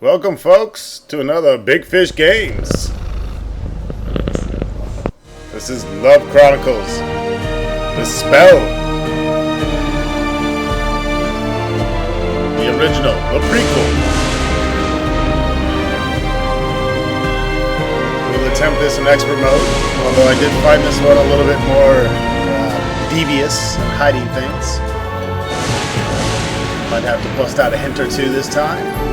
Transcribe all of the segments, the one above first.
Welcome, folks, to another Big Fish Games. This is Love Chronicles. The Spell. The original, the prequel. We'll attempt this in expert mode, although I did find this one a little bit more devious and hiding things. Might have to bust out a hint or two this time.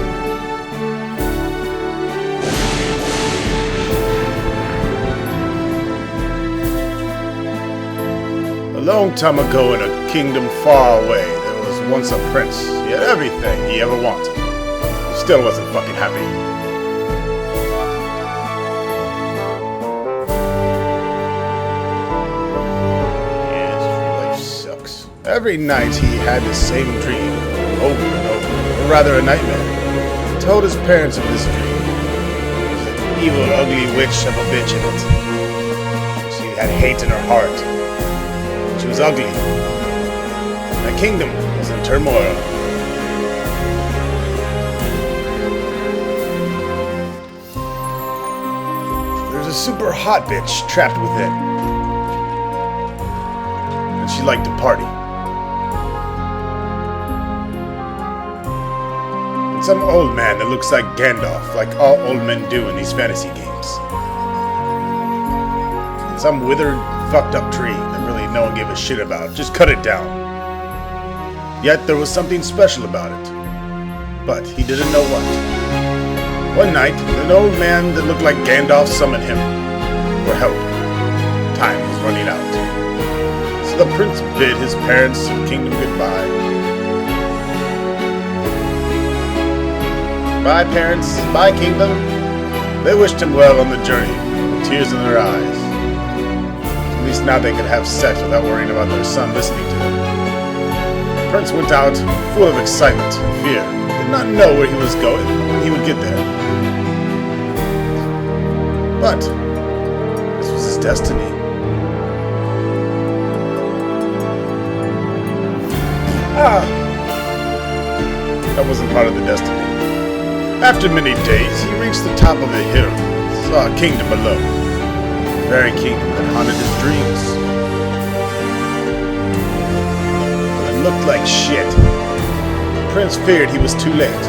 A long time ago in a kingdom far away, there was once a prince. He had everything he ever wanted. He still wasn't fucking happy. Yes, life sucks. Every night he had the same dream, over and over, or rather a nightmare. He told his parents of this dream. There was an evil, ugly witch of a bitch in it. She had hate in her heart. She was ugly. The kingdom was in turmoil. There's a super hot bitch trapped within. And she liked to party. And some old man that looks like Gandalf, like all old men do in these fantasy games. And some withered, fucked up tree that really no one gave a shit about. Just cut it down. Yet there was something special about it. But he didn't know what. One night, an old man that looked like Gandalf summoned him for help. Time was running out. So the prince bid his parents and kingdom goodbye. Bye, parents. Bye, kingdom. They wished him well on the journey, with tears in their eyes. At least now they could have sex without worrying about their son listening to them. The prince went out full of excitement and fear. He did not know where he was going when he would get there. But this was his destiny. That wasn't part of the destiny. After many days, he reached the top of a hill, saw a kingdom below. The very kingdom that haunted his dreams. But it looked like shit. The prince feared he was too late.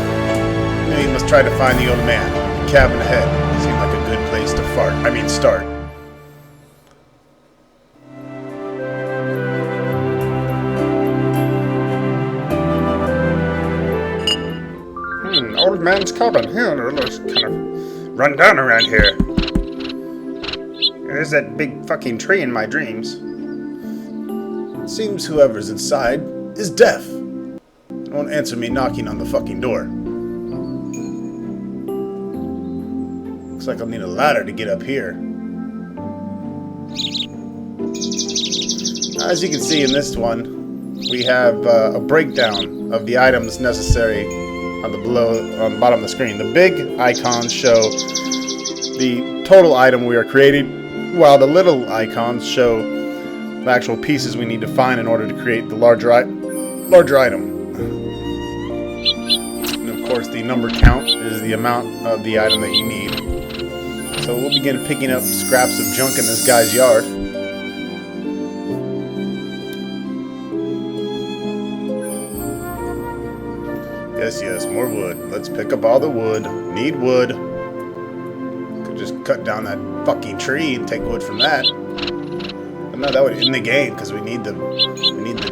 He knew he must try to find the old man. The cabin ahead seemed like a good place to start. Old man's cabin. It looks kind of run down around here. There's that big fucking tree in my dreams. It seems whoever's inside is deaf. It won't answer me knocking on the fucking door. Looks like I'll need a ladder to get up here. As you can see in this one, we have a breakdown of the items necessary on the bottom of the screen. The big icons show the total item we are creating, while the little icons show the actual pieces we need to find in order to create the larger item. And of course, the number count is the amount of the item that you need. So we'll begin picking up scraps of junk in this guy's yard. Yes, more wood. Let's pick up all the wood. Need wood. Could just cut down that fucking tree and take wood from that. But no, that would end the game because we need the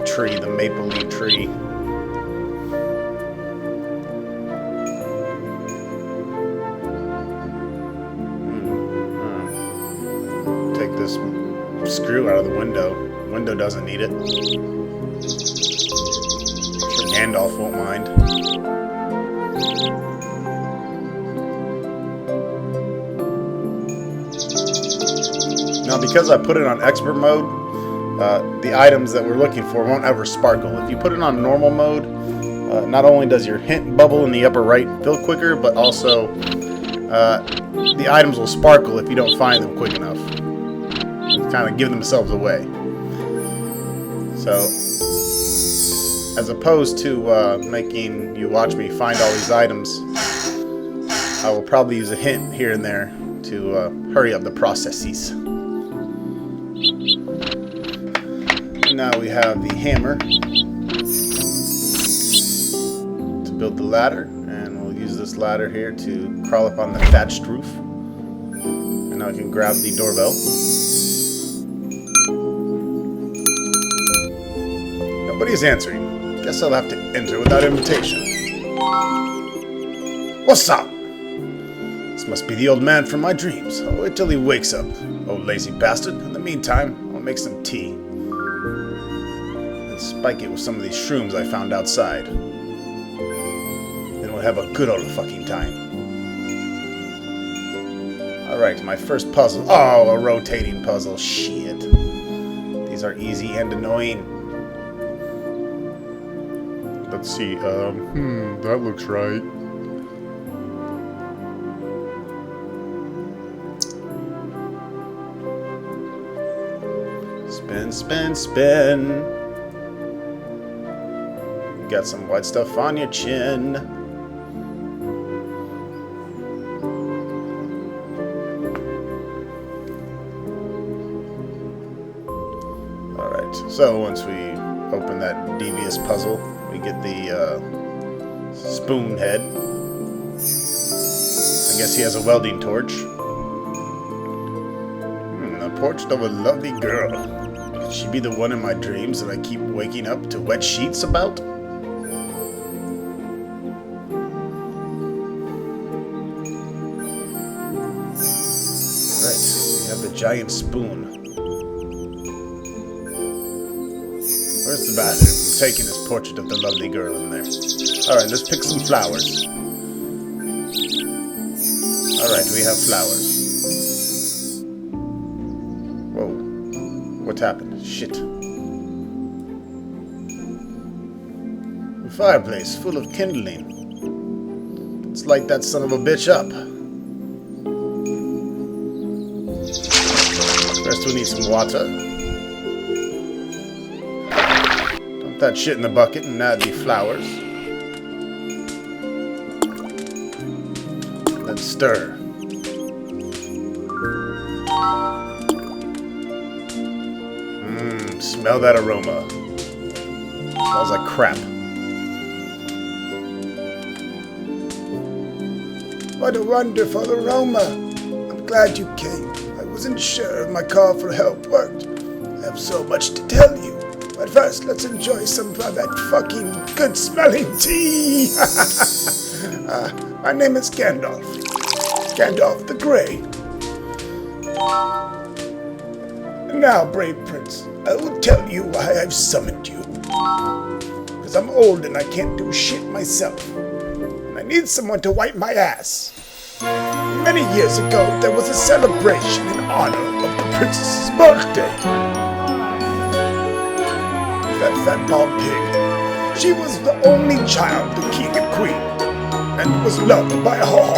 tree, the maple leaf tree. Take this screw out of the window. Window doesn't need it. Gandalf won't mind. Now, because I put it on expert mode, the items that we're looking for won't ever sparkle. If you put it on normal mode, not only does your hint bubble in the upper right fill quicker, but also the items will sparkle if you don't find them quick enough. Kind of give themselves away. So, as opposed to making you watch me find all these items, I will probably use a hint here and there to hurry up the processes. Now we have the hammer to build the ladder, and we'll use this ladder here to crawl up on the thatched roof. And now I can grab the doorbell. Nobody's answering. Guess I'll have to enter without invitation. What's up? This must be the old man from my dreams. I'll wait till he wakes up. Oh, lazy bastard. In the meantime, I'll make some tea. And spike it with some of these shrooms I found outside. Then we'll have a good old fucking time. Alright, my first puzzle. Oh, a rotating puzzle. Shit. These are easy and annoying. Let's see, that looks right. Spin, spin, spin. You got some white stuff on your chin. Alright, so once we open that devious puzzle, we get the spoon head. I guess he has a welding torch. The portrait of a lovely girl. Could she be the one in my dreams that I keep waking up to wet sheets about? Right, we have the giant spoon. Where's the bathroom? I'm taking this portrait of the lovely girl in there. Alright, let's pick some flowers. Alright, we have flowers. Whoa. What happened? Shit. A fireplace full of kindling. Let's light that son of a bitch up. First we need some water. Dump that shit in the bucket and add the flowers. Let's stir. Smell that aroma. Smells like crap. What a wonderful aroma. I'm glad you came. I wasn't sure if my call for help worked. I have so much to tell you. But first, let's enjoy some of that fucking good-smelling tea. My name is Gandalf. Gandalf the Grey. And now, brave prince, I will tell you why I've summoned you. Because I'm old and I can't do shit myself. And I need someone to wipe my ass. Many years ago, there was a celebration in honor of the princess's birthday. That fat bald pig. She was the only child of the king and queen, and was loved by all.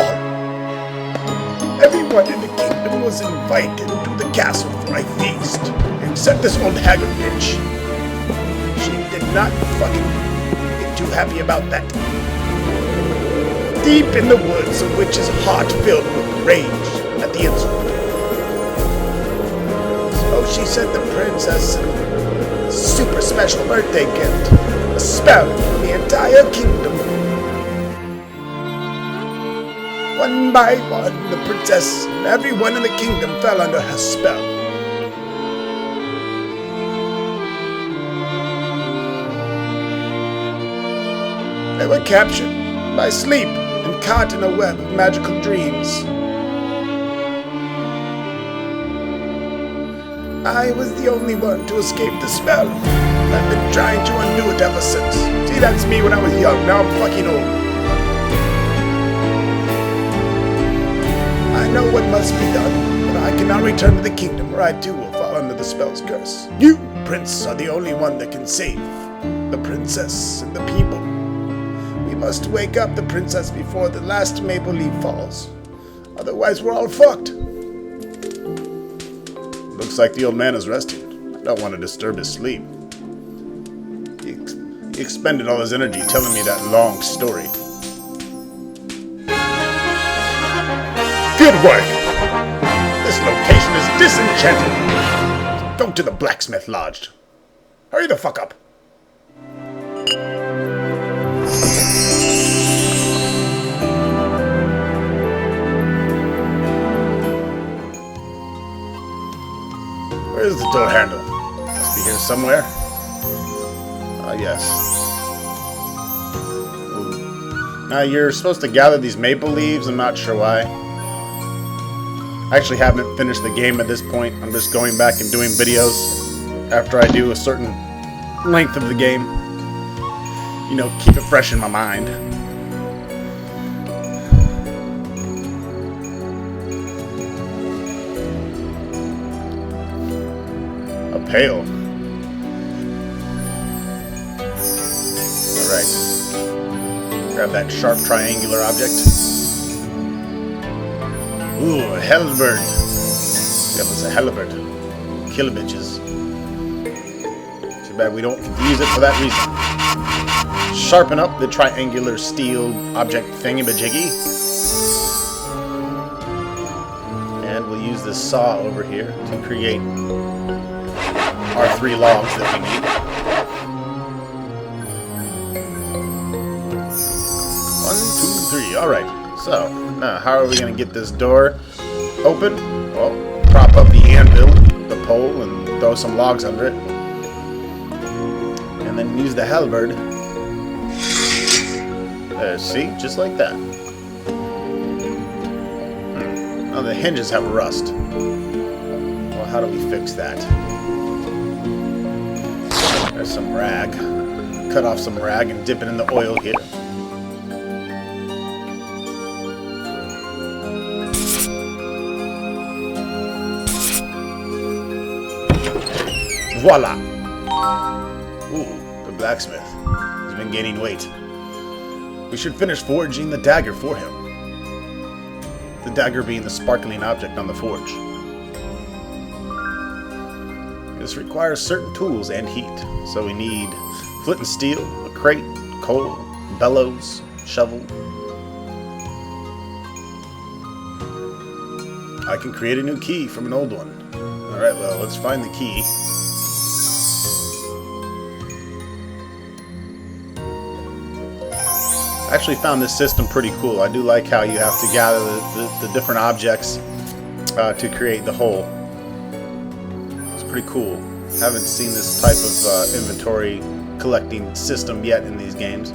Everyone in the kingdom was invited to the castle for a feast, except this old haggard bitch. She did not fucking get too happy about that. Deep in the woods, a witch's heart filled with rage at the insult. So she sent the princess a super special birthday gift, a spell for the entire kingdom. One by one, the princess and everyone in the kingdom fell under her spell. They were captured by sleep and caught in a web of magical dreams. I was the only one to escape the spell. I've been trying to undo it ever since. See, that's me when I was young. Now I'm fucking old. I know what must be done, but I cannot return to the kingdom where I too will fall under the spell's curse. You, prince, are the only one that can save the princess and the people. We must wake up the princess before the last maple leaf falls. Otherwise, we're all fucked. Looks like the old man is resting. I don't want to disturb his sleep. He expended all his energy telling me that long story. Good work! This location is disenchanted. Go to the Blacksmith Lodge. Hurry the fuck up. Where's the door handle? Must be here somewhere. Ah, yes. Ooh. Now, you're supposed to gather these maple leaves. I'm not sure why. I actually haven't finished the game at this point. I'm just going back and doing videos after I do a certain length of the game. You know, keep it fresh in my mind. A pail. Alright. Grab that sharp triangular object. Ooh, a halberd. That was a halberd. Kill bitches. Too bad we don't use it for that reason. Sharpen up the triangular steel object thingy-majiggy. And we'll use this saw over here to create our 3 logs that we need. 1, 2, 3. Alright. So, now how are we going to get this door open? Well, prop up the anvil, the pole, and throw some logs under it. And then use the halberd. See? Just like that. Now the hinges have rust. Well, how do we fix that? There's some rag. Cut off some rag and dip it in the oil here. Voila! Ooh, the blacksmith. He's been gaining weight. We should finish forging the dagger for him. The dagger being the sparkling object on the forge. This requires certain tools and heat, so we need flint and steel, a crate, coal, bellows, shovel. I can create a new key from an old one. Alright, well, let's find the key. I actually found this system pretty cool. I do like how you have to gather the different objects to create the whole. It's pretty cool. Haven't seen this type of inventory collecting system yet in these games.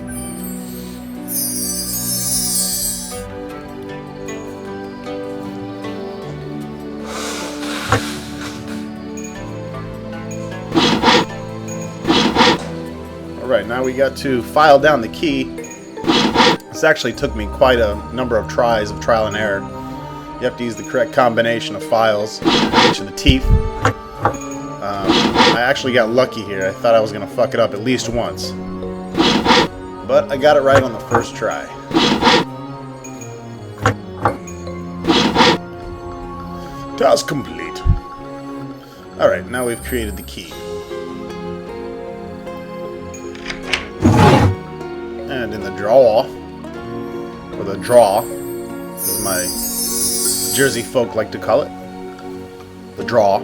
Alright, now we got to file down the key. This actually took me quite a number of tries of trial and error. You have to use the correct combination of files for each of the teeth. I actually got lucky here. I thought I was going to fuck it up at least once. But I got it right on the first try. Task complete. Alright, now we've created the key. And in the drawer, or the draw, as my Jersey folk like to call it, the draw.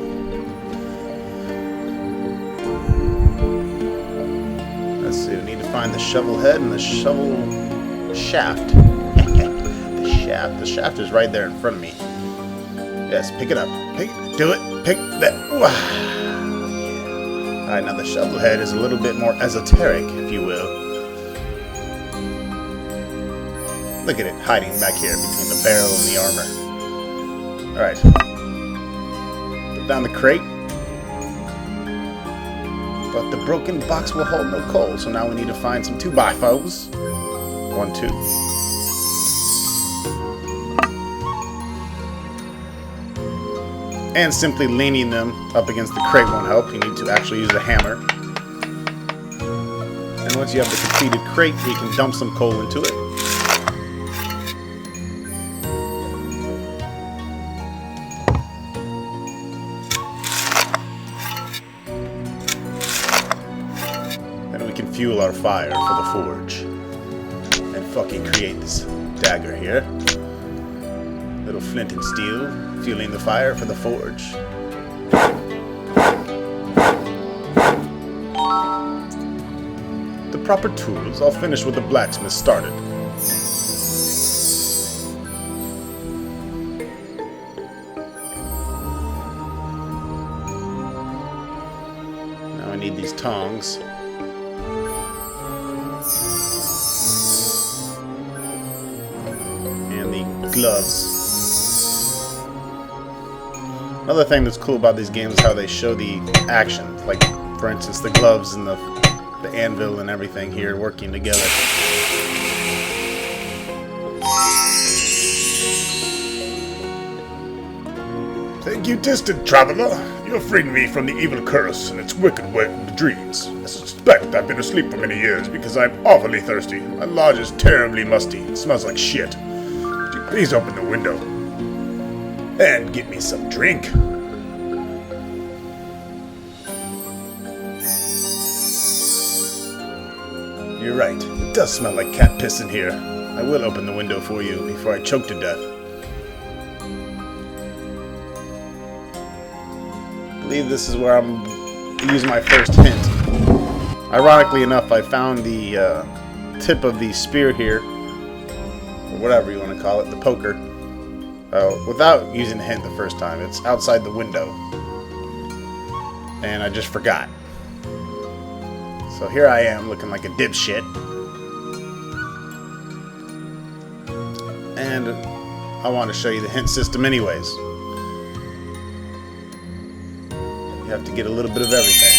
Let's see, we need to find the shovel head and the shovel shaft. The shaft is right there in front of me. Yes, pick it up. Do it. Pick that. Alright, now the shovel head is a little bit more esoteric, if you will. Look at it hiding back here between the barrel and the armor. Alright. Put down the crate. But the broken box will hold no coal, so now we need to find some 2x4s. 1, 2. And simply leaning them up against the crate won't help. You need to actually use a hammer. And once you have the completed crate, we can dump some coal into it. Fuel our fire for the forge and fucking create this dagger here. Little flint and steel, fueling the fire for the forge. The proper tools. I'll finish what the blacksmith started. Now I need these tongs. And the gloves. Another thing that's cool about these games is how they show the action. Like, for instance, the gloves and the anvil and everything here working together. Thank you, distant traveler. You have freed me from the evil curse and its wicked way of dreams. I suspect I've been asleep for many years because I'm awfully thirsty. My lodge is terribly musty. It smells like shit. Could you please open the window and get me some drink? You're right. It does smell like cat piss in here. I will open the window for you before I choke to death. I believe this is where I'm using my first hint. Ironically enough, I found the tip of the spear here, or whatever you want to call it, the poker, without using the hint the first time. It's outside the window. And I just forgot. So here I am, looking like a dipshit. And I want to show you the hint system anyways. You have to get a little bit of everything.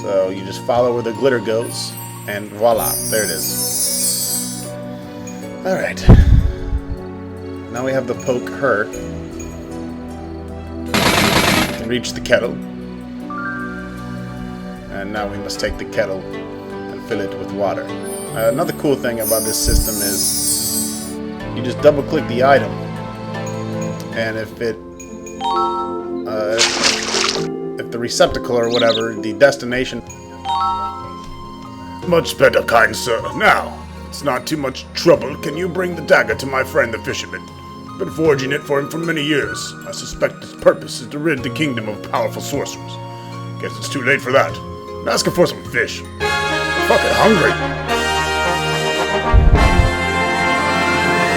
So you just follow where the glitter goes, and voila, there it is. Alright. Now we have to poke her. You can reach the kettle. And now we must take the kettle and fill it with water. Another cool thing about this system is you just double click the item, and if the receptacle or whatever, the destination. Much better, kind sir. Now, it's not too much trouble. Can you bring the dagger to my friend the Fisherman? I've been forging it for him for many years. I suspect its purpose is to rid the kingdom of powerful sorcerers. Guess it's too late for that. I'm asking for some fish. I'm fucking hungry.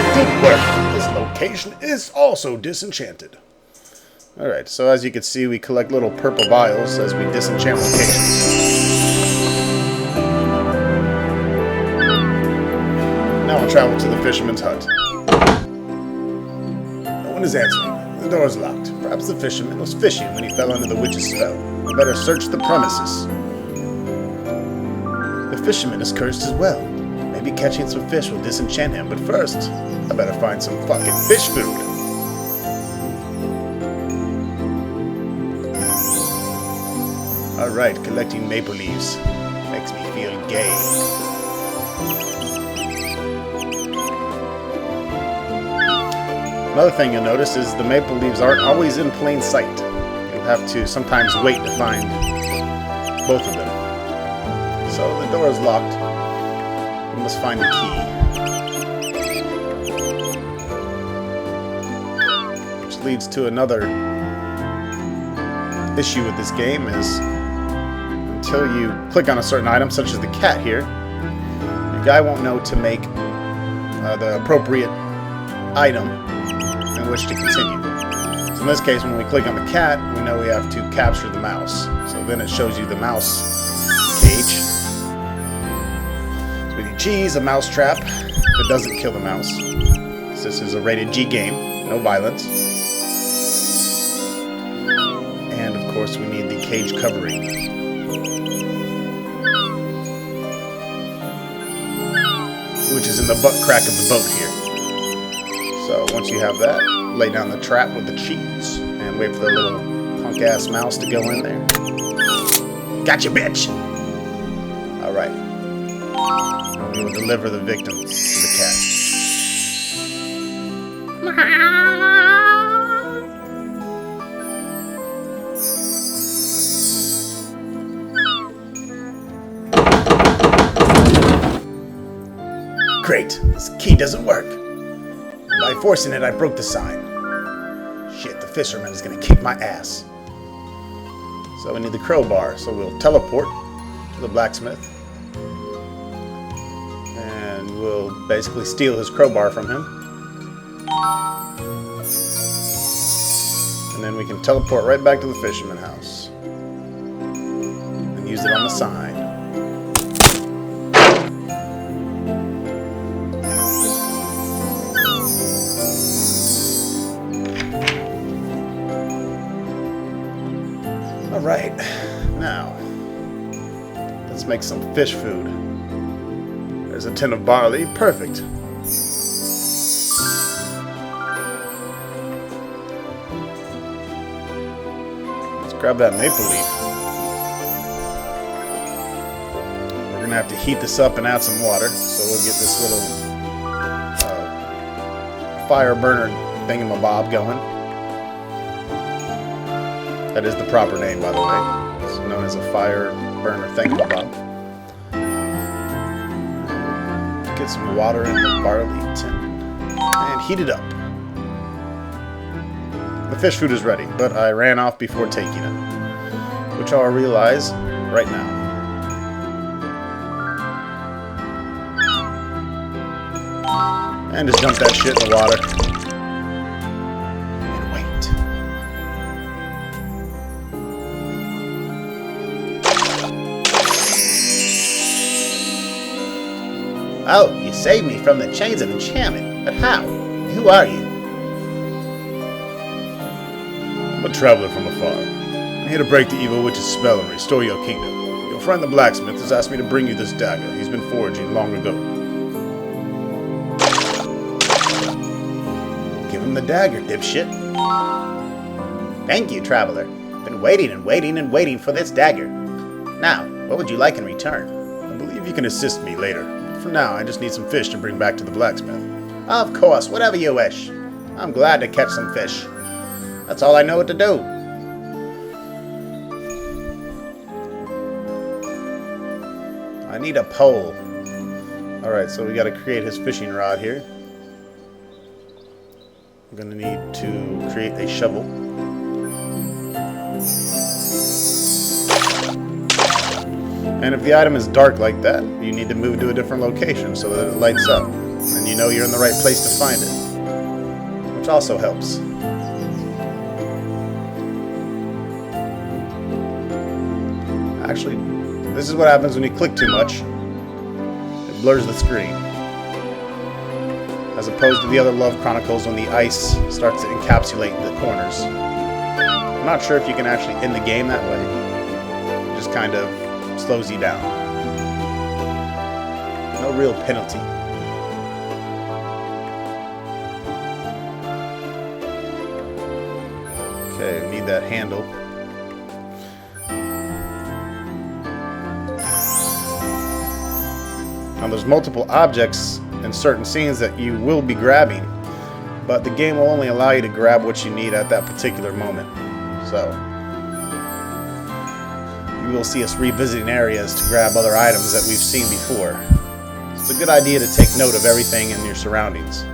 It did work. This location is also disenchanted. Alright, so as you can see, we collect little purple vials as we disenchant locations. Now we'll travel to the fisherman's hut. No one is answering. The door is locked. Perhaps the fisherman was fishing when he fell under the witch's spell. I better search the premises. The fisherman is cursed as well. Maybe catching some fish will disenchant him, but first, I better find some fucking fish food. Alright, collecting maple leaves. Makes me feel gay. Another thing you'll notice is the maple leaves aren't always in plain sight. You'll have to sometimes wait to find both of them. So the door is locked. We must find the key. Which leads to another issue with this game is until you click on a certain item, such as the cat here, your guy won't know to make the appropriate item in which to continue. So in this case, when we click on the cat, we know we have to capture the mouse. So then it shows you the mouse cage. So we need cheese, a mouse trap that doesn't kill the mouse. This is a rated G game, no violence. And of course we need the cage covering. Which is in the butt crack of the boat here. So once you have that, lay down the trap with the cheese and wait for the little punk ass mouse to go in there. Gotcha, bitch! Alright. We will deliver the victim to the cat. Great, this key doesn't work. By forcing it, I broke the sign. Shit, the fisherman is gonna kick my ass. So we need the crowbar, so we'll teleport to the blacksmith. And we'll basically steal his crowbar from him. And then we can teleport right back to the fisherman house. And use it on the sign. Alright, now, let's make some fish food. There's a tin of barley, perfect. Let's grab that maple leaf. We're gonna have to heat this up and add some water, so we'll get this little fire burner thingamabob going. That is the proper name, by the way. It's known as a fire burner thingamabob. Get some water in the barley tin and heat it up. The fish food is ready, but I ran off before taking it, which I'll realize right now. And just dump that shit in the water. Oh, you saved me from the chains of enchantment. But how? Who are you? I'm a traveler from afar. I'm here to break the evil witch's spell and restore your kingdom. Your friend the blacksmith has asked me to bring you this dagger he's been forging long ago. Give him the dagger, dipshit. Thank you, traveler. Been waiting and waiting and waiting for this dagger. Now, what would you like in return? I believe you can assist me later. For now, I just need some fish to bring back to the blacksmith. Of course, whatever you wish. I'm glad to catch some fish. That's all I know what to do. I need a pole. Alright, so we gotta create his fishing rod here. I'm gonna need to create a shovel. And if the item is dark like that, you need to move to a different location so that it lights up. And you know you're in the right place to find it. Which also helps. Actually, this is what happens when you click too much. It blurs the screen. As opposed to the other Love Chronicles when the ice starts to encapsulate the corners. I'm not sure if you can actually end the game that way. It just kind of slows you down. No real penalty. Okay, we need that handle. Now there's multiple objects in certain scenes that you will be grabbing, but the game will only allow you to grab what you need at that particular moment. So you will see us revisiting areas to grab other items that we've seen before. It's a good idea to take note of everything in your surroundings.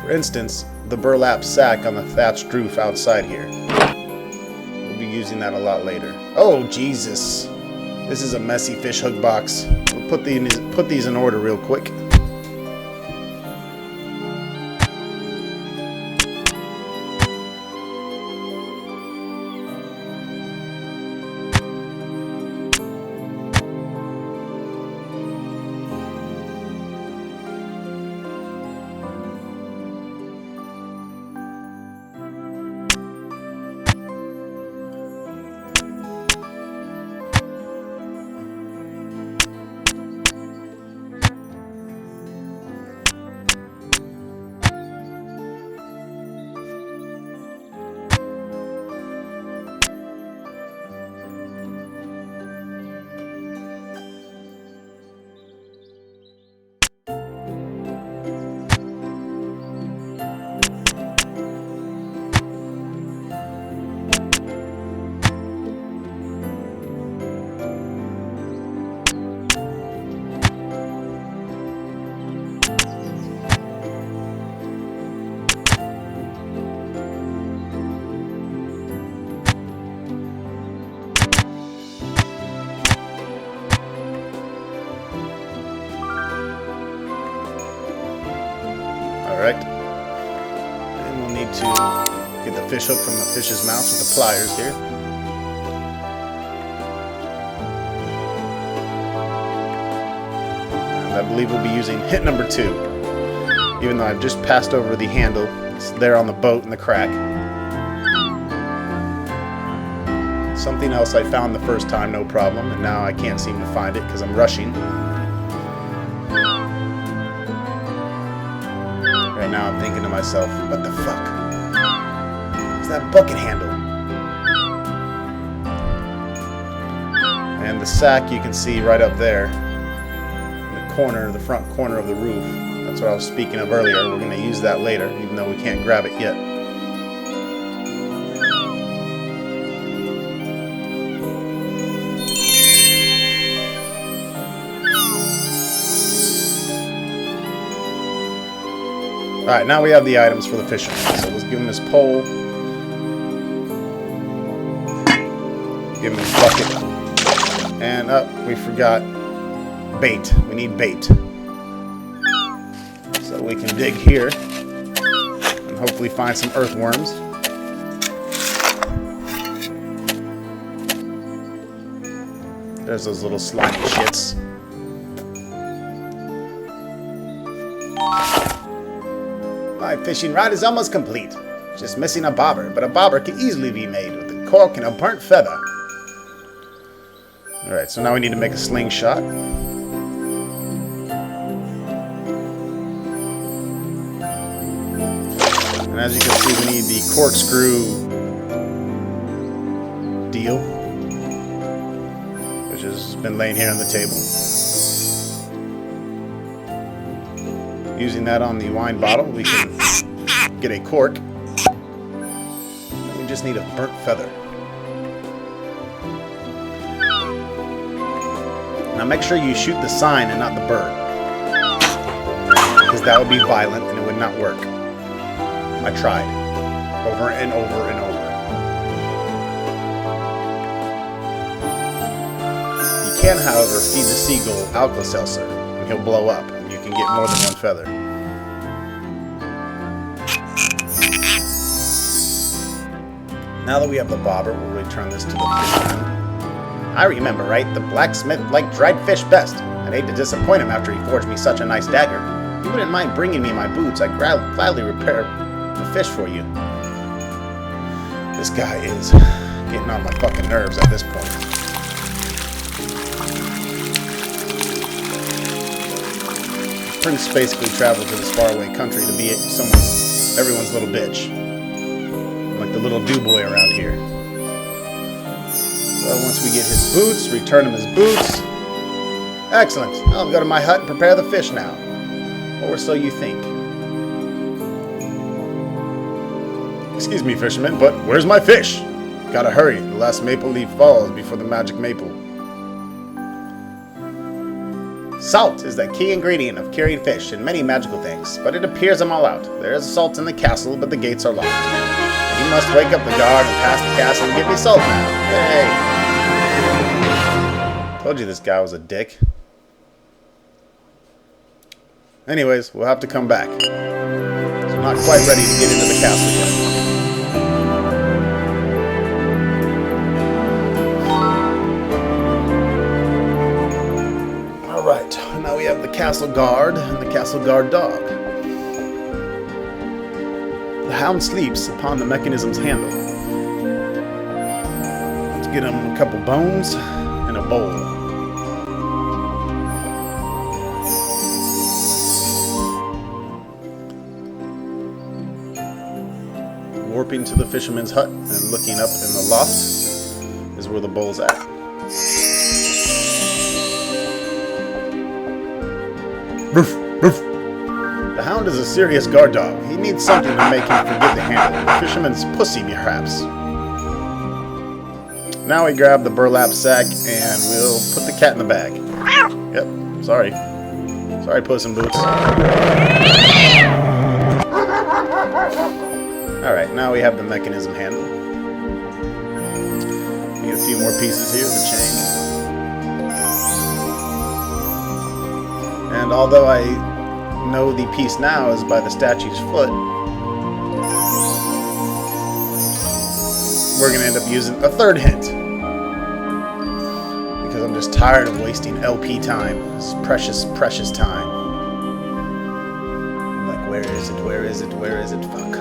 For instance, the burlap sack on the thatched roof outside here. We'll be using that a lot later. Oh, Jesus. This is a messy fish hook box. We'll put these in order real quick. Alright. And we'll need to get the fish hook from the fish's mouth with the pliers here. And I believe we'll be using hit number 2. Even though I've just passed over the handle. It's there on the boat in the crack. Something else I found the first time, no problem, and now I can't seem to find it because I'm rushing. Right now I'm thinking to myself, what the fuck? It's that bucket handle. And the sack you can see right up there in the corner, the front corner of the roof. That's what I was speaking of earlier. We're going to use that later, even though we can't grab it yet. Alright, now we have the items for the fisherman. So let's give him his pole. Give him his bucket. And we forgot bait. We need bait. So we can dig here and hopefully find some earthworms. There's those little slimy shits. My fishing rod is almost complete. Just missing a bobber, but a bobber can easily be made with a cork and a burnt feather. Alright, so now we need to make a slingshot. And as you can see, we need the corkscrew deal, which has been laying here on the table. Using that on the wine bottle, we can get a cork. And we just need a burnt feather. Now make sure you shoot the sign and not the bird, because that would be violent and it would not work. I tried over and over and over. You can, however, feed the seagull Alka-Seltzer and he'll blow up. You can get more than one feather. Now that we have the bobber, we'll return this to the fisherman. I remember, right? The blacksmith liked dried fish best. I'd hate to disappoint him after he forged me such a nice dagger. If you wouldn't mind bringing me my boots, I'd gladly repair the fish for you. This guy is getting on my fucking nerves at this point. Prince basically traveled to this faraway country to be everyone's little bitch. Like the little do-boy around here. So once we get his boots, return him his boots. Excellent. I'll go to my hut and prepare the fish now. Or so you think. Excuse me, fisherman, but where's my fish? Gotta hurry. The last maple leaf falls before the magic maple. Salt is the key ingredient of curing fish and many magical things, but it appears I'm all out. There is salt in the castle, but the gates are locked. You must wake up the guard and pass the castle and give me salt now. Yay! Told you this guy was a dick. Anyways, we'll have to come back. So I'm not quite ready to get into the castle yet. Alright, now we have the castle guard and the castle guard dog. The hound sleeps upon the mechanism's handle. Let's get him a couple bones and a bowl. Warping to the fisherman's hut and looking up in the loft is where the bowl's at. Roof, roof. The hound is a serious guard dog. He needs something to make him forget the handle. The fisherman's pussy, perhaps. Now we grab the burlap sack and we'll put the cat in the bag. Yep, sorry. Sorry, Puss in Boots. Alright, now we have the mechanism handle. Need a few more pieces here, the chain. And although I know the piece now is by the statue's foot, we're going to end up using a third hint. Because I'm just tired of wasting LP time. It's precious, precious time. I'm like, where is it? Where is it? Where is it? Fuck.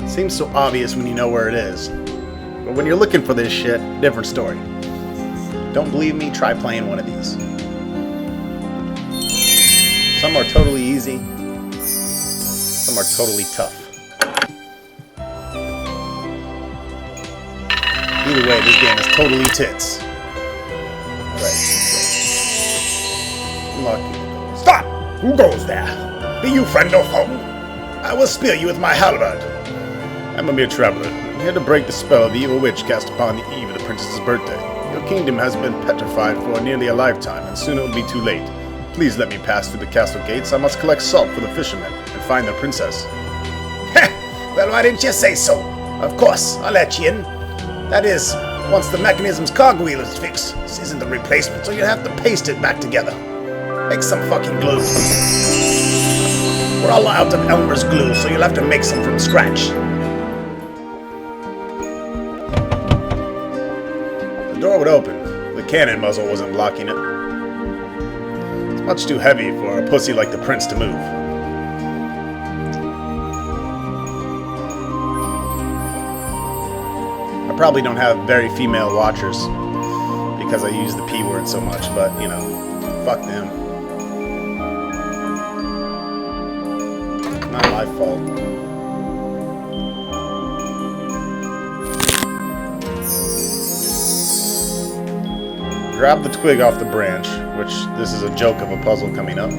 Seems so obvious when you know where it is. But when you're looking for this shit, different story. Don't believe me? Try playing one of these. Some are totally easy. Some are totally tough. Either way, this game is totally tits. Right. Unlock. Stop! Who goes there? Be you friend or foe? I will spear you with my halberd. I'm a mere traveler, here to break the spell of the evil witch cast upon the eve of the princess's birthday. Your kingdom has been petrified for nearly a lifetime, and soon it will be too late. Please let me pass through the castle gates. I must collect salt for the fisherman and find the princess. Well, why didn't you say so? Of course, I'll let you in. That is, once the mechanism's cogwheel is fixed. This isn't a replacement, so you'll have to paste it back together. Make some fucking glue. We're all out of Elmer's glue, so you'll have to make some from scratch. The door would open. The cannon muzzle wasn't blocking it. It's much too heavy for a pussy like the prince to move. I probably don't have very female watchers because I use the P word so much, but, you know, fuck them. Not my fault. Grab the twig off the branch, which this is a joke of a puzzle coming up.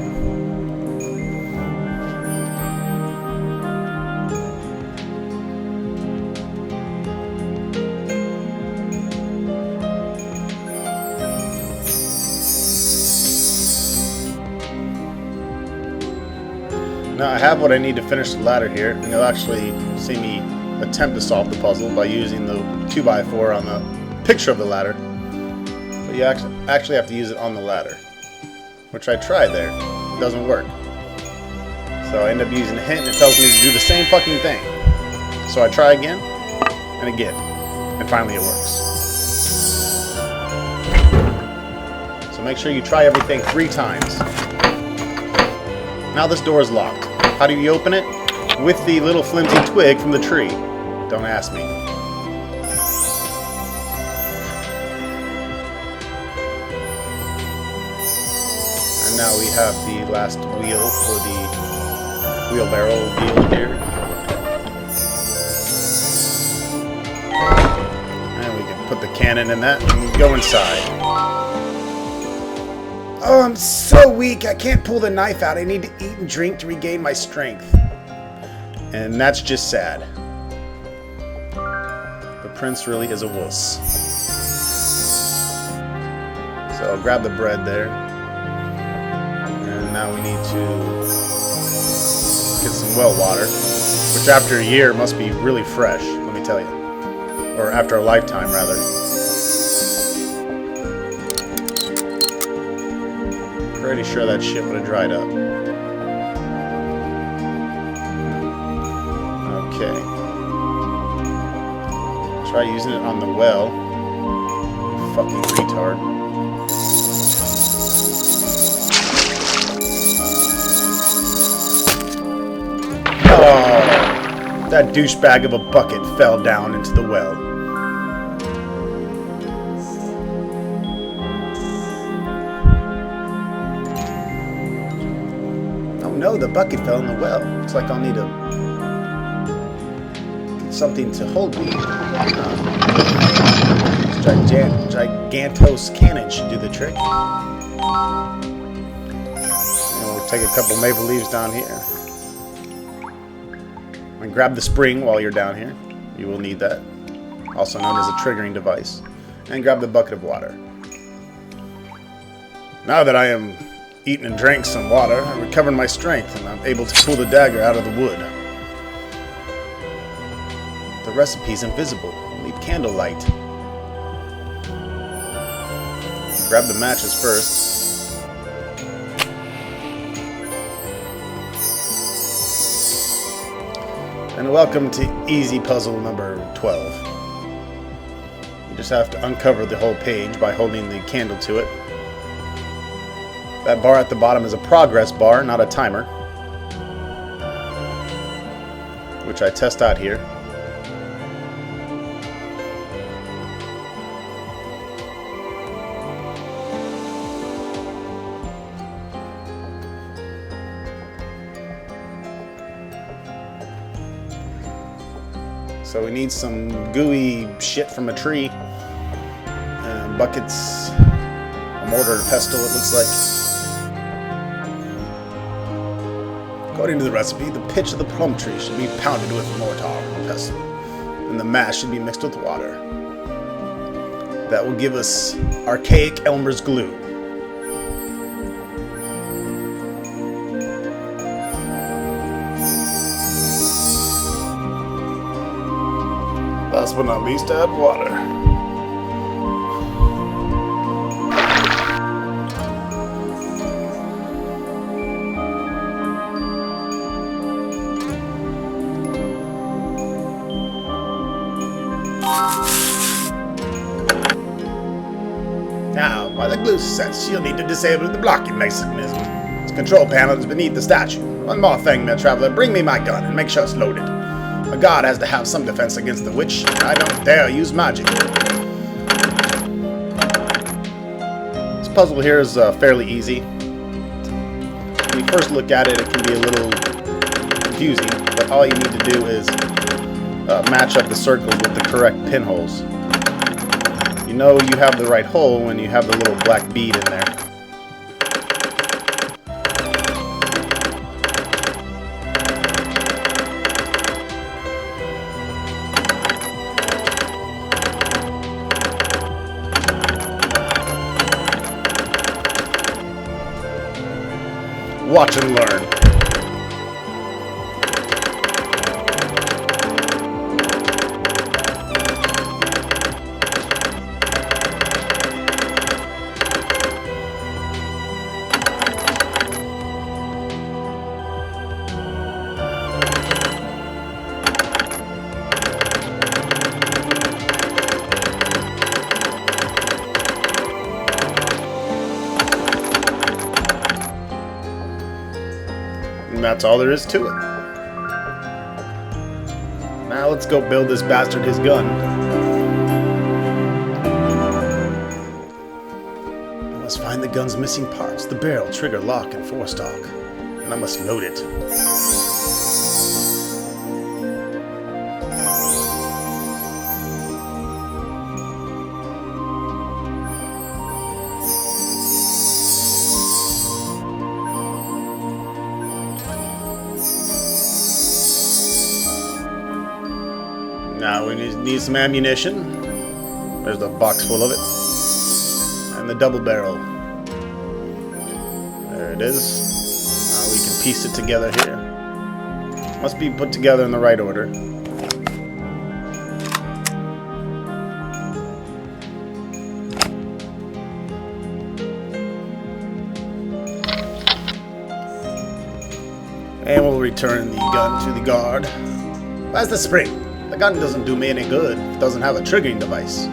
Now I have what I need to finish the ladder here, and you'll actually see me attempt to solve the puzzle by using the 2x4 on the picture of the ladder. But you actually have to use it on the ladder, which I tried there. It doesn't work. So I end up using a hint, and it tells me to do the same fucking thing. So I try again, and again, and finally it works. So make sure you try everything 3 times. Now this door is locked. How do you open it? With the little flimsy twig from the tree. Don't ask me. And now we have the last wheel for the wheelbarrow wheel here. And we can put the cannon in that and go inside. Oh, I'm so weak. I can't pull the knife out. I need to eat and drink to regain my strength. And that's just sad. The prince really is a wuss. So I'll grab the bread there. And now we need to get some well water. Which after a year must be really fresh, let me tell you. Or after a lifetime, rather. Pretty sure that shit would have dried up. Okay. Try using it on the well. You fucking retard. Oh, that douchebag of a bucket fell down into the well. No, the bucket fell in the well. Looks like I'll need to get something to hold me. This gigantos cannon should do the trick. And we'll take a couple maple leaves down here. And grab the spring while you're down here. You will need that. Also known as a triggering device. And grab the bucket of water. Now that I am eaten and drank some water, I recovered my strength and I'm able to pull the dagger out of the wood. The recipe's invisible. We need candlelight. Grab the matches first. And welcome to easy puzzle number 12. You just have to uncover the whole page by holding the candle to it. That bar at the bottom is a progress bar, not a timer, which I test out here. So we need some gooey shit from a tree, buckets, a mortar and pestle it looks like. According to the recipe, the pitch of the plum tree should be pounded with mortar and pestle, and the mash should be mixed with water. That will give us archaic Elmer's glue. Last but not least, add water. Now, while the glue sets, you'll need to disable the blocking mechanism. Its control panel is beneath the statue. One more thing, my traveler, bring me my gun and make sure it's loaded. A god has to have some defense against the witch, and I don't dare use magic. This puzzle here is fairly easy. When you first look at it, it can be a little confusing, but all you need to do is match up the circles with the correct pinholes. You know you have the right hole when you have the little black bead in there. Watch and learn. And that's all there is to it. Now let's go build this bastard his gun. I must find the gun's missing parts, the barrel, trigger, lock, and forestock. And I must load it. Now we need some ammunition. There's the box full of it. And the double barrel. There it is. Now we can piece it together here. Must be put together in the right order. And we'll return the gun to the guard. Where's the spring? The gun doesn't do me any good if it doesn't have a triggering device.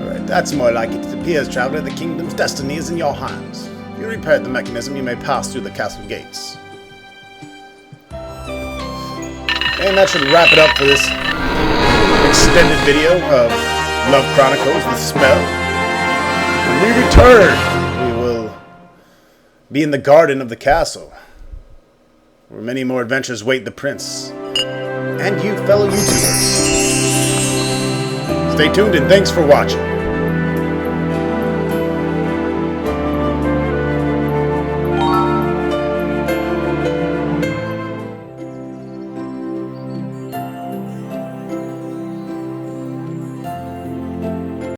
Alright, that's more like it. It appears, traveler, the kingdom's destiny is in your hands. If you repair the mechanism, you may pass through the castle gates. And that should wrap it up for this extended video of Love Chronicles, The Spell. When we return, we will be in the garden of the castle, where many more adventures wait the prince. And you fellow YouTubers. Stay tuned and thanks for watching.